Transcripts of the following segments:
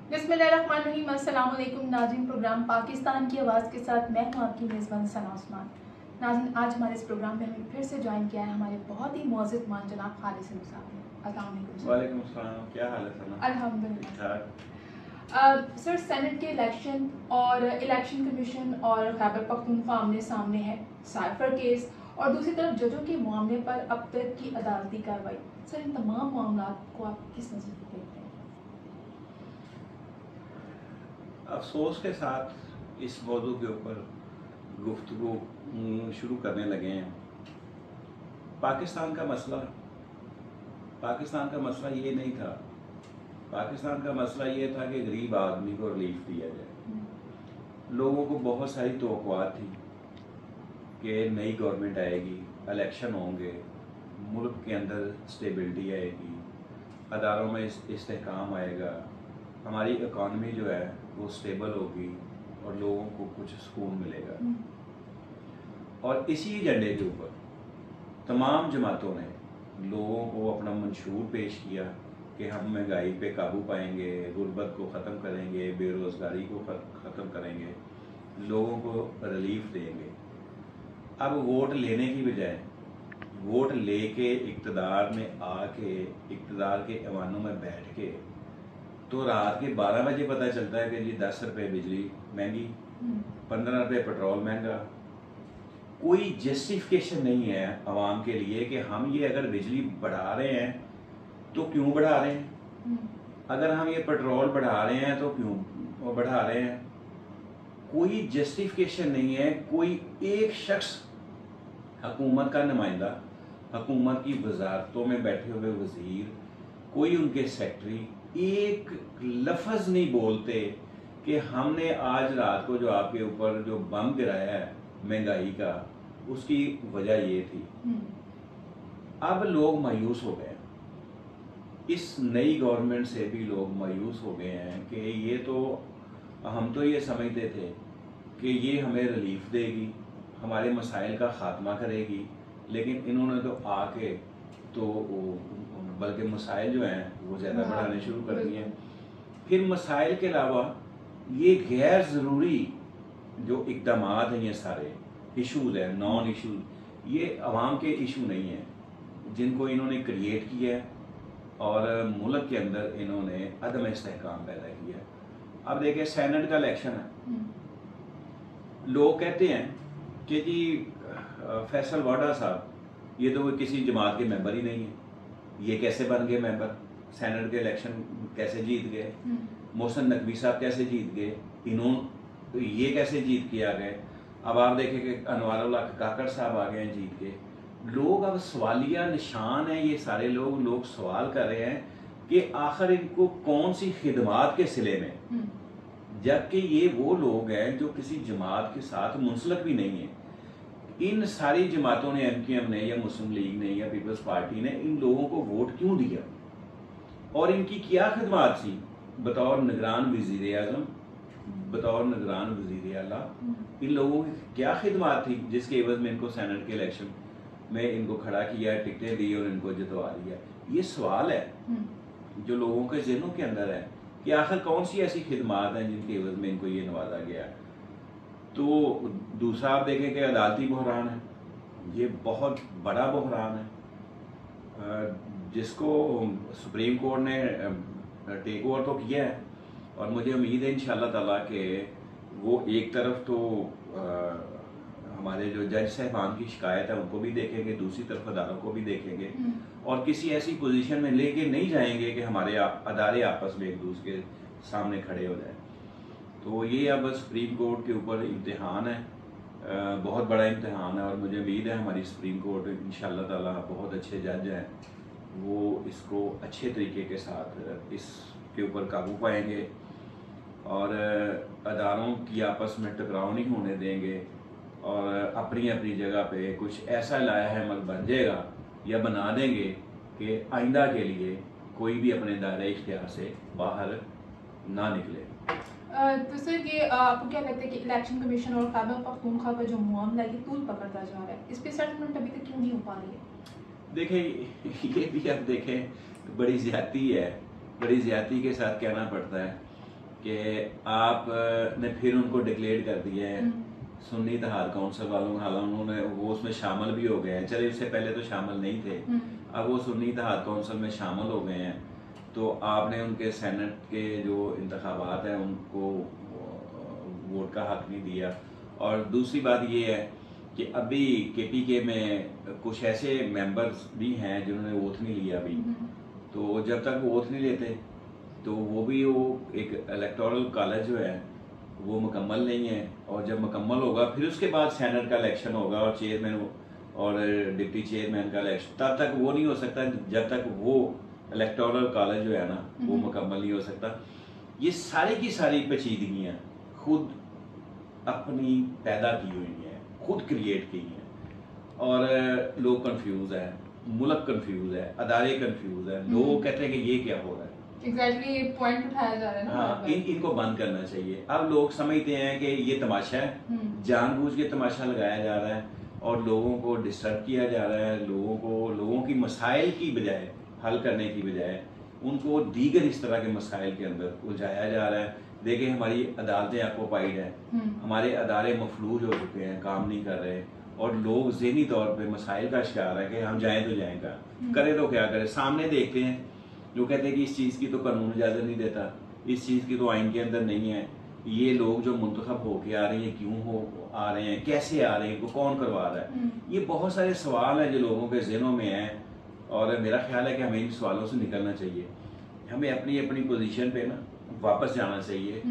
बिस्मिल्लाहिर्रहमानिर्रहीम। अस्सलाम वालेकुम नाज़रीन, प्रोग्राम पाकिस्तान की आवाज़ के साथ मैं हूँ आपकी मेज़बान सना उस्मान। नाज़रीन, आज हमारे इस प्रोग्राम में हमें फिर से ज्वाइन किया है हमारे बहुत ही मुअज़्ज़ज़ मान जनाब खालिद सिंह साहब ने। अस्सलाम वालेकुम सर। वालेकुम अस्सलाम, क्या हाल है सना? अल्हम्दुलिल्लाह। ठीक-ठाक। सर, सेनेट के इलेक्शन और इलेक्शन कमीशन और खैबर पख्तूनख्वा आमने सामने है, साइफर केस और दूसरी तरफ जजों के मामले पर अब तक की अदालती कार्रवाई। सर, इन तमाम मामलात को आप किस नज़र से देखते हैं? अफसोस के साथ इस मौजू के ऊपर गुफ्तगू शुरू करने लगे हैं। पाकिस्तान का मसला ये नहीं था। पाकिस्तान का मसला ये था कि गरीब आदमी को रिलीफ दिया जाए। लोगों को बहुत सारी तवक्कुआत थी कि नई गवर्नमेंट आएगी, इलेक्शन होंगे, मुल्क के अंदर स्टेबिलिटी आएगी, अदारों में इस्तेहकाम आएगा, हमारी इकॉनमी जो है वो स्टेबल होगी और लोगों को कुछ सुकून मिलेगा। और इसी एजेंडे के ऊपर तमाम जमातों ने लोगों को अपना मंशूर पेश किया कि हम महंगाई पे काबू पाएंगे, गुर्बत को ख़त्म करेंगे, बेरोज़गारी को ख़त्म करेंगे, लोगों को रिलीफ देंगे। अब वोट लेने की बजाय वोट लेके इक़्तिदार में आके इक़्तिदार के ऐवानों में बैठ के तो रात के 12 बजे पता चलता है कि जी 10 रुपये बिजली महंगी, 15 रुपये पेट्रोल महंगा। कोई जस्टिफिकेशन नहीं है आवाम के लिए कि हम ये अगर बिजली बढ़ा रहे हैं तो क्यों बढ़ा रहे हैं, अगर हम ये पेट्रोल बढ़ा रहे हैं तो क्यों बढ़ा रहे हैं। कोई जस्टिफिकेशन नहीं है। कोई एक शख्स, हुकूमत का नुमाइंदा, हुकूमत की वजारतों में बैठे हुए वजीर, कोई उनके सेक्रेटरी एक लफ्ज़ नहीं बोलते कि हमने आज रात को जो आपके ऊपर जो बम गिराया है महंगाई का, उसकी वजह ये थी। अब लोग मायूस हो गए। इस नई गवर्नमेंट से भी लोग मायूस हो गए हैं कि ये तो हम तो ये समझते थे कि ये हमें रिलीफ देगी, हमारे मसाइल का ख़ात्मा करेगी, लेकिन इन्होंने तो आके तो बल्कि मसाइल जो हैं वो ज़्यादा बढ़ाने शुरू कर दिए हैं। फिर मसाइल के अलावा ये गैर ज़रूरी जो इक़दामात हैं, ये सारे इशूज़ हैं, नॉन इशूज़, ये आवाम के इशू नहीं हैं जिनको इन्होंने क्रिएट किया है और मुल्क के अंदर इन्होंने अदम इस्तेहकाम पैदा किया है। अब देखिए, सेनेट का इलेक्शन है, लोग कहते हैं कि जी फैसल वाडा साहब ये तो किसी जमात के मेंबर ही नहीं है, ये कैसे बन गए मेंबर, सेनेट के इलेक्शन कैसे जीत गए, मोहसिन नकवी साहब कैसे जीत गए, इन्होंने ये कैसे जीत के आ गए। अब आप देखें कि अनवारुल्लाह काकड़ साहब आ गए हैं जीत के। लोग अब सवालिया निशान हैं, ये सारे लोग सवाल कर रहे हैं कि आखिर इनको कौन सी खिदमात के सिले में, जबकि ये वो लोग हैं जो किसी जमात के साथ मुंसलिक भी नहीं है। इन सारी जमातों ने, MKM ने या मुस्लिम लीग ने या पीपल्स पार्टी ने इन लोगों को वोट क्यों दिया और इनकी क्या खिदमात थी बतौर निगरान वज़ीर आज़म, बतौर निगरान वज़ीर आला, इन लोगों की क्या खिदमात थी जिसके एवज में इनको सेनेट के इलेक्शन में इनको खड़ा किया, टिकटें दी और इनको जितवा दिया। ये सवाल है जो लोगों के जहनों के अंदर है कि आखिर कौन सी ऐसी खिदमात हैं जिनके एवज में इनको ये नवाजा गया। तो दूसरा आप देखें कि अदालती बहरान है, ये बहुत बड़ा बहरान है जिसको सुप्रीम कोर्ट ने टेक ओवर तो किया है और मुझे उम्मीद है इंशाअल्लाह ताला कि वो एक तरफ तो हमारे जो जज साहबान की शिकायत है उनको भी देखेंगे, दूसरी तरफ अदारों को भी देखेंगे और किसी ऐसी पोजीशन में लेके नहीं जाएंगे कि हमारे अदारे आपस में एक दूसरे के सामने खड़े हो जाए। तो ये अब सुप्रीम कोर्ट के ऊपर इम्तिहान है, बहुत बड़ा इम्तिहान है और मुझे उम्मीद है हमारी सुप्रीम कोर्ट इंशाअल्लाह ताला बहुत अच्छे जज हैं, वो इसको अच्छे तरीके के साथ इसके ऊपर काबू पाएंगे और अदारों की आपस में टकराव नहीं होने देंगे और अपनी अपनी जगह पे कुछ ऐसा लाया-ए-अमल बन जाएगा या बना देंगे कि आइंदा के लिए कोई भी अपने दायरे इख्तियार से बाहर ना निकले। तो सर, ये आपको क्या लगता है कि इलेक्शन कमीशन और खैबर पख्तूनख्वा का जो मामला है ये तूल पकड़ता जा रहा है, इस पे सेटलमेंट अभी तक क्यों नहीं हो पा रही है? देखें, ये भी अब देखें बड़ी ज़्यादती है, बड़ी ज़्यादती के साथ कहना पड़ता है कि आपने फिर उनको डिक्लेयर कर दिया है सुन्नी इत्तेहाद काउंसिल वालों, हालांकि उन्होंने वो उसमें शामिल भी हो गए हैं, चले इससे पहले तो शामिल नहीं थे, अब वो सुन्नी इत्तेहाद काउंसिल में शामिल हो गए हैं, तो आपने उनके सेनेट के जो इंतखाबात हैं उनको वोट का हक नहीं दिया। और दूसरी बात ये है कि अभी KPK में कुछ ऐसे मेंबर्स भी हैं जिन्होंने वोट नहीं लिया अभी, तो जब तक वो वोट नहीं लेते तो वो एक इलेक्टोरल कॉलेज जो है वो मुकम्मल नहीं है, और जब मुकम्मल होगा फिर उसके बाद सेनेट का इलेक्शन होगा और चेयरमैन और डिप्टी चेयरमैन का इलेक्शन, तब तक वो नहीं हो सकता जब तक वो इलेक्टोरल कॉलेज जो है ना वो मुकम्मल नहीं हो सकता। ये सारी की सारी पेचीदगियाँ खुद अपनी पैदा की हुई हैं, खुद क्रिएट की हैं, और लोग कंफ्यूज है, मुल्क कंफ्यूज है, अदारे कंफ्यूज है, लोग कहते हैं कि ये क्या हो रहा है। एग्जैक्टली पॉइंट उठाया जा रहा है ना। हाँ, इनको बंद करना चाहिए। अब लोग समझते हैं कि ये तमाशा है, जानबूझ के तमाशा लगाया जा रहा है और लोगों को डिस्टर्ब किया जा रहा है, लोगों की मसाइल की बजाय, हल करने की बजाय उनको दीगर इस तरह के मसाइल के अंदर उलझाया जा रहा है। देखिए हमारी अदालतें ऑक्यूपाइड हैं, हमारे अदारे मफलूज हो चुके हैं, काम नहीं कर रहे, और लोग ज़हनी तौर पे मसाइल का शिकार है कि हम जाएं तो जाएं कहाँ, करें तो क्या करें। सामने देखते हैं जो कहते हैं कि इस चीज़ की तो कानून इजाज़त नहीं देता, इस चीज़ की तो आइन के अंदर नहीं है, ये लोग जो मुंतखब होके आ रहे हैं क्यों हो आ रहे हैं, कैसे आ रहे हैं, इनको कौन करवा रहा है, ये बहुत सारे सवाल हैं जो लोगों के जहनों में हैं, और मेरा ख्याल है कि हमें इन सवालों से निकलना चाहिए। हमें अपनी अपनी पोजीशन पे ना वापस जाना चाहिए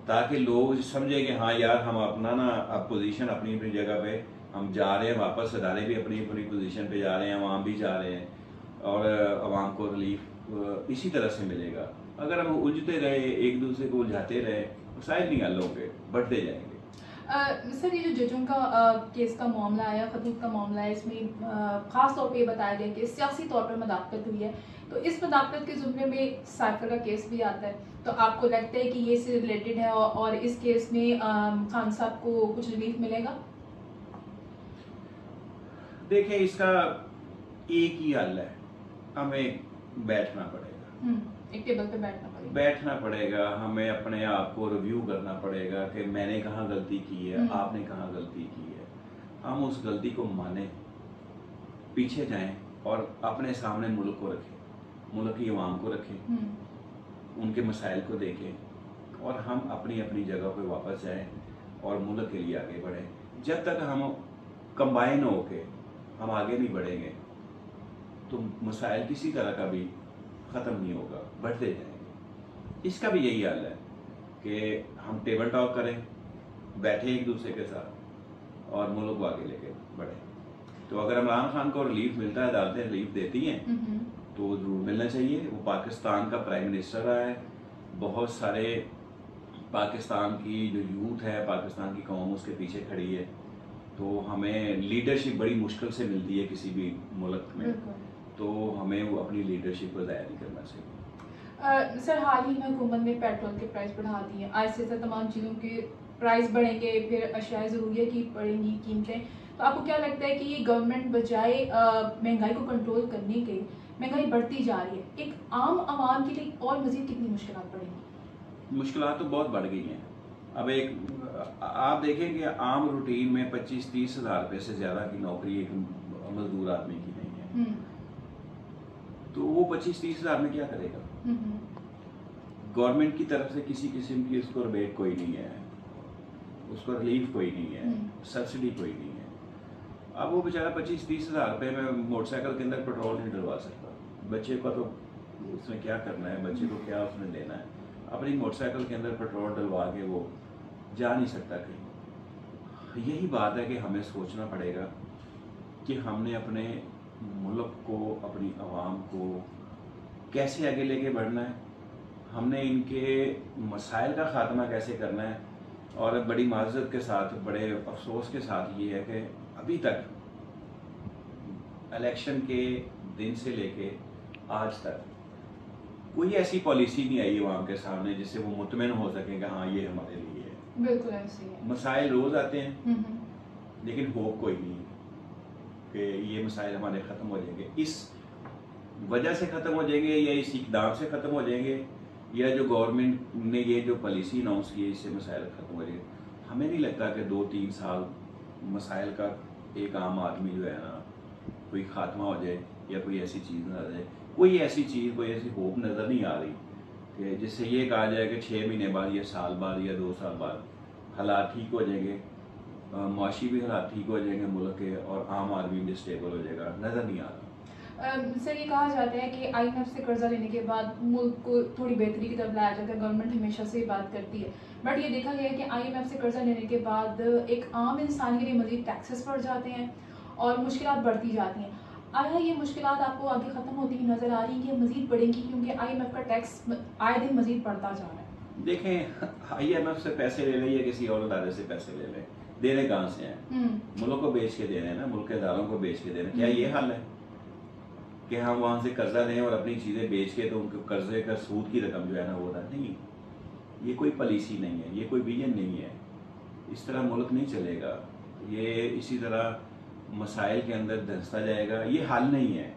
ताकि लोग समझे कि हाँ यार हम अपना ना अब पोजीशन अपनी अपनी जगह पे हम जा रहे हैं वापस, अदारे भी अपनी अपनी पोजीशन पे जा रहे हैं, अवाम भी जा रहे हैं, और अवाम को रिलीफ इसी तरह से मिलेगा। अगर हम उलझते रहे, एक दूसरे को उलझाते रहे, मसाइल नहीं हल होंगे, बढ़ते जाएंगे। सर ये जो जजों का केस का मामला आया, खतूत का मामला है, इसमें ख़ास तौर पे ये बताया गया कि सियासी तौर पर मदाखलत हुई है, तो इस मदाखलत के ज़ुमरे में साइफर का केस भी आता है, तो आपको लगता है कि ये इससे रिलेटेड है और इस केस में खान साहब को कुछ रिलीफ मिलेगा? देखिए इसका एक ही हल है, हमें बैठना पड़ेगा, एक टेबल पे बैठना पड़ेगा, हमें अपने आप को रिव्यू करना पड़ेगा कि मैंने कहाँ गलती की है, आपने कहाँ गलती की है, हम उस गलती को माने, पीछे जाएं और अपने सामने मुल्क को रखें, मुल्क की अवाम को रखें, उनके मसाइल को देखें, और हम अपनी अपनी जगह पे वापस जाएं और मुल्क के लिए आगे बढ़ें। जब तक हम कंबाइन होके हम आगे नहीं बढ़ेंगे तो मसाइल किसी तरह का भी ख़त्म नहीं होगा, बढ़ते जाएंगे। इसका भी यही हाल है कि हम टेबल टॉक करें, बैठे एक दूसरे के साथ और मुल्क को आगे लेके बढ़े। तो अगर इमरान खान को रिलीफ मिलता है, अदालतें रिलीफ देती हैं तो जरूर मिलना चाहिए। वो पाकिस्तान का प्राइम मिनिस्टर रहा है, बहुत सारे पाकिस्तान की जो यूथ है, पाकिस्तान की कौम उसके पीछे खड़ी है, तो हमें लीडरशिप बड़ी मुश्किल से मिलती है किसी भी मुल्क में, तो हमें वो अपनी लीडरशिप को ज़ाया नहीं करना चाहिए। सर हाल ही में हुकूमत ने पेट्रोल के प्राइस बढ़ा दिए, आज से तमाम चीज़ों के प्राइस बढ़ेंगे, फिर अशियाए ज़रूरिया की बढ़ेंगी कीमतें, तो आपको क्या लगता है कि ये गवर्नमेंट बजाय महंगाई को कंट्रोल करने के, महंगाई बढ़ती जा रही है, एक आम आवाम के लिए और मज़ीद कितनी मुश्किलात पड़ेंगी? मुश्किलात तो बहुत बढ़ गई हैं। अब एक आप देखें कि आम रूटीन में 25-30 हज़ार रुपये से ज़्यादा की नौकरी एक मजदूर आदमी की नहीं है, तो वो 25-30 हज़ार में क्या करेगा? गवर्नमेंट की तरफ से किसी किस्म की उसको रिबेट कोई नहीं है, उसको रिलीफ कोई नहीं है, सब्सिडी कोई नहीं है। अब वो बेचारा 25-30 हज़ार रुपये में मोटरसाइकिल के अंदर पेट्रोल नहीं डलवा सकता। बच्चे का तो उसने क्या करना है, बच्चे को क्या उसने देना है, अपनी मोटरसाइकिल के अंदर पेट्रोल डलवा के वो जा नहीं सकता कहीं। यही बात है कि हमें सोचना पड़ेगा कि हमने अपने मुल्क को, अपनी आवाम को कैसे आगे लेके बढ़ना है, हमने इनके मसाइल का ख़ात्मा कैसे करना है। और बड़ी माज़रत के साथ, बड़े अफसोस के साथ ये है कि अभी तक इलेक्शन के दिन से लेके आज तक कोई ऐसी पॉलिसी नहीं आई आवाम के सामने जिससे वो मुतमईन हो सके कि हाँ ये हमारे लिए है। बिल्कुल ऐसे ही है। मसाइल रोज़ आते हैं लेकिन होप कोई नहीं कि ये मसाइल हमारे ख़त्म हो जाएंगे। इस वजह से ख़त्म हो जाएंगे या इस इक़दाम से ख़त्म हो जाएंगे या जो गवर्नमेंट ने ये जो पॉलिसी अनाउंस की है इससे मसाइल ख़त्म हो जाए। हमें नहीं लगता कि 2-3 साल मसाइल का एक आम आदमी जो है ना कोई खात्मा हो जाए या कोई ऐसी चीज़ ना आ जाए। कोई ऐसी चीज़, कोई ऐसी होप नज़र नहीं आ रही कि जिससे ये कहा जाए कि 6 महीने बाद या साल बाद या 2 साल बाद हालात ठीक हो जाएंगे, मुआशी भी हालात ठीक हो जाएंगे मुल्क के, और आम आदमी भी स्टेबल हो जाएगा। नज़र नहीं आ रहा। सर ये कहा जाता है कि IMF से कर्जा लेने के बाद मुल्क को थोड़ी बेहतरी की तरफ लाया जाता है, गवर्नमेंट हमेशा से ये बात करती है, बट ये देखा गया है कि IMF से कर्जा लेने के बाद एक आम इंसान के लिए मजीद टैक्सेस बढ़ जाते हैं और मुश्किलात बढ़ती जाती हैं। आया ये मुश्किलात आपको आगे ख़त्म होती हुई नज़र आ रही हैं कि मजीद बढ़ेंगी, क्योंकि IMF का टैक्स आए दिन मजीद बढ़ता जा रहा है? देखें, IMF से पैसे ले लें या किसी और इदारे से पैसे ले लें, देने कहाँ से हैं? मुल्क को बेच के देने ना, मुल्क के इदारों को बेच के देने। क्या ये हल है कि हम वहाँ से कर्जा लें और अपनी चीज़ें बेच के तो उनके कर्जे का सूद की रकम जो है ना वो नहीं। ये कोई पॉलिसी नहीं है, ये कोई विजन नहीं है। इस तरह मुल्क नहीं चलेगा। ये इसी तरह मसाइल के अंदर धंसता जाएगा। ये हल नहीं है,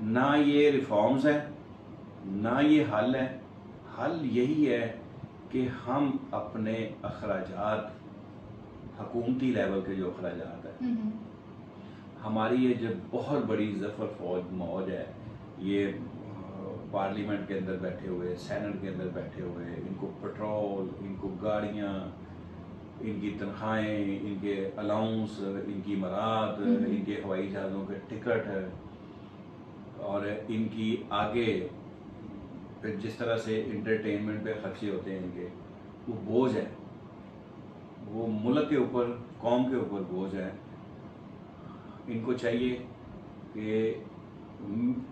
ना ये रिफॉर्म्स है ना ये हल है। हल यही है कि हम अपने अखराजात, हुकूमती लेवल के जो अखराजात है, हमारी ये जो बहुत बड़ी जफर मौज है, ये पार्लियामेंट के अंदर बैठे हुए, सेनेट के अंदर बैठे हुए, इनको पेट्रोल, इनको गाड़ियाँ, इनकी तनख्वाहें, इनके अलाउंस, इनकी मराद, इनके हवाई जहाज़ों के टिकट है, और इनकी आगे फिर जिस तरह से इंटरटेनमेंट पे खर्चे होते हैं इनके, वो बोझ है, वो मुल्क के ऊपर, कौम के ऊपर बोझ है। इनको चाहिए कि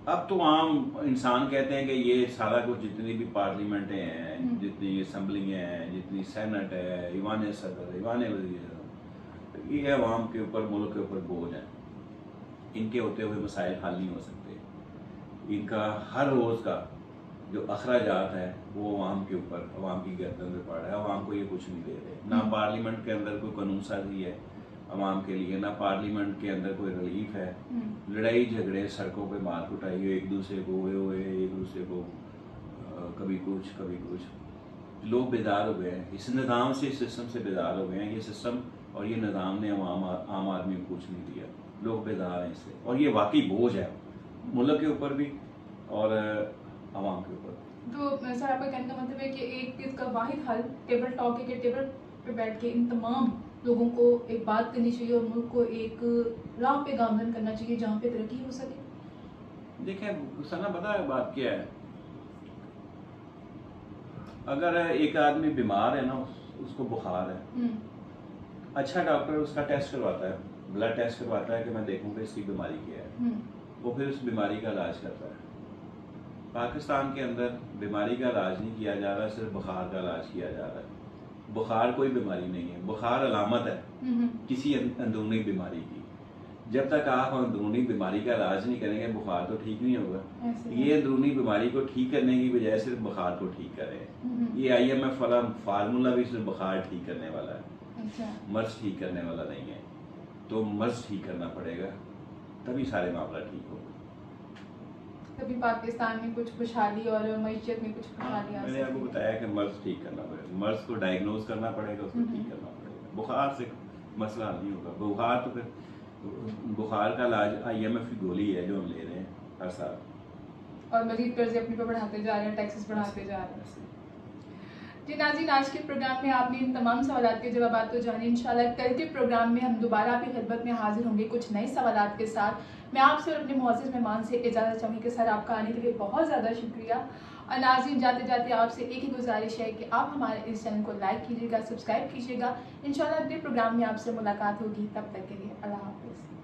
अब तो आम इंसान कहते हैं कि ये सारा कुछ, जितनी भी पार्लियामेंटें हैं, जितनी असम्बली हैं, जितनी सेनेट है, ईवान सदर, ईवान वज़ीर, ये अवाम के ऊपर, मुल्क के ऊपर बोझ है। इनके होते हुए मसाइल हल नहीं हो सकते। इनका हर रोज़ का जो अखराजात है वो अवाम के ऊपर, अवाम की गर्दन में पड़ रहा है। अवाम को ये कुछ नहीं दे रहे। ना पार्लियामेंट के अंदर कोई कानून साजी है अवाम के लिए, ना पार्लियामेंट के अंदर कोई रिलीफ है। लड़ाई झगड़े, सड़कों पे मार कुटाई, एक दूसरे को हुए, एक दूसरे को कभी कुछ कभी कुछ। लोग बेदार हो गए हैं इस निज़ाम से, इस सिस्टम से बेदार हो गए हैं। ये सिस्टम और ये निज़ाम ने आम आदमी को कुछ नहीं दिया। लोग बेदार हैं इससे, और ये वाकई बोझ है मुल्क के ऊपर भी और आवाम के ऊपर। तो सर आपका कहने का मतलब है कि एक इसका वाहिद हल टेबल टॉक है कि टेबल पे बैठ के इन तमाम लोगों को एक बात करनी चाहिए और मुल्क को एक राह पे गामजन करना चाहिए जहाँ पे तरक्की हो सके। देखें सना, पता है बात क्या है? अगर एक आदमी बीमार है ना, उसको बुखार है, अच्छा डॉक्टर उसका टेस्ट करवाता है, ब्लड टेस्ट करवाता है कि मैं देखूंगा इसकी बीमारी क्या है, वो फिर उस बीमारी का इलाज करता है। पाकिस्तान के अंदर बीमारी का इलाज नहीं किया जा रहा, सिर्फ बुखार का इलाज किया जा रहा है। बुखार कोई बीमारी नहीं है, बुखार अलामत है किसी अंदरूनी बीमारी की। जब तक आप अंदरूनी बीमारी का इलाज नहीं करेंगे, बुखार तो ठीक नहीं होगा। ये अंदरूनी बीमारी को ठीक करने की बजाय सिर्फ बुखार को ठीक करें। ये IMF वाला फार्मूला भी सिर्फ बुखार ठीक करने वाला है, मर्ज ठीक करने वाला नहीं है। तो मर्ज ठीक करना पड़ेगा, तभी सारे मामला ठीक होगा। तभी पाकिस्तान में कुछ खुशहाली और मईशत में कुछ खुशहाली। मैंने आपको बताया कि मर्ज ठीक करना पड़ेगा, मर्ज को डायग्नोज करना पड़ेगा, उसको ठीक करना पड़ेगा। बुखार से मसला हल नहीं होगा। बुखार तो फिर बुखार का इलाज IMF की गोली है जो हम ले रहे हैं हर साल, और मजीद कर्जे अपने पे बढ़ाते जा रहे हैं, टैक्सेस बढ़ाते जा रहे हैं। जी नाज़रीन, आज के प्रोग्राम में आपने इन तमाम सवालात के जवाब तो जाने। इंशाल्लाह कल के प्रोग्राम में हम दोबारा आपकी खिदमत में हाजिर होंगे कुछ नए सवालात के साथ। मैं आपसे और अपने मुअज़्ज़िज़ मेहमान से इजाज़त चाहूँगी कि सर आपका आने के लिए बहुत ज़्यादा शुक्रिया। और नाज़रीन, जाते जाते आपसे एक ही गुजारिश है कि आप हमारे इस चैनल को लाइक कीजिएगा, सब्सक्राइब कीजिएगा। इंशाल्लाह अगले प्रोग्राम में आपसे मुलाकात होगी, तब तक के लिए अल्लाह हाफ़िज़।